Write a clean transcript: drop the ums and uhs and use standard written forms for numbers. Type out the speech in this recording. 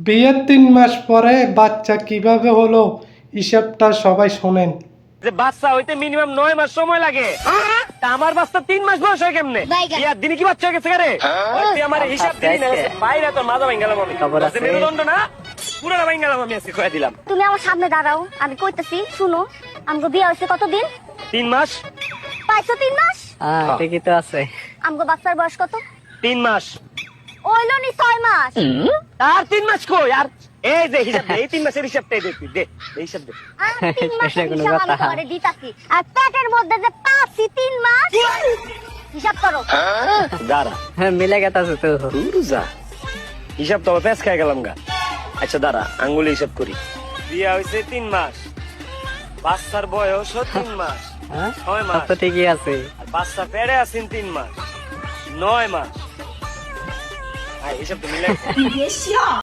বিয়ের 3 মাস পরে বাচ্চা কিভাবে হলো হিসাবটা সবাই শোনেন। যে বাচ্চা হইতে মিনিমাম 9 মাস সময় লাগে, তা আমার বাচ্চা 3 মাস বয়স হয় কেমনে? বিয়ার দিনে কি বাচ্চা হয়ে গেছে রে? তুই আমার হিসাব দিলি না, বাইরে তোর মাজা ভাঙালাম আমি। তোর মেরুদণ্ড না পুরোটা ভাঙালাম আমি, আজকে কয়ে দিলাম। তুমি আমার সামনে দাঁড়াও, আমি কইতেছি শুনো। আমগো বিয়ে হয়েছে কতদিন? 3 মাস। পাইছো 3 মাস? ঠিকই তো আছে। আমগো বাচ্চার বয়স কত? 3 মাস। ওইলো নি 6 মাস। আর 3 মাস কই? আর এই যে হিসাব দে, এই 3 মাসের হিসাবটাই দেখবি দে, এই হিসাব দে। আর 3 মাসের এটা কোনো হিসাব আমি কথা? তোমারে দিতাছি। আর পেটের মধ্যে যে পাচ্ছি 3 মাস, হিসাব করো। দাঁড়া, হ্যাঁ, মিলে গেছে তো। যা হিসাব তো পেঁচ খাই গেলাম গা। আচ্ছা দাঁড়া, আঙ্গুলে হিসাব করি। বিয়া হয়েছে 3 মাস, বাচ্চার বয়সও 3 মাস, হ্যাঁ, 6 সব মাস, তো ঠিকই আছে। আর বাচ্চা পেড়ে আছেন 3 মাস, 9 মাস। হিসাব তো মিলে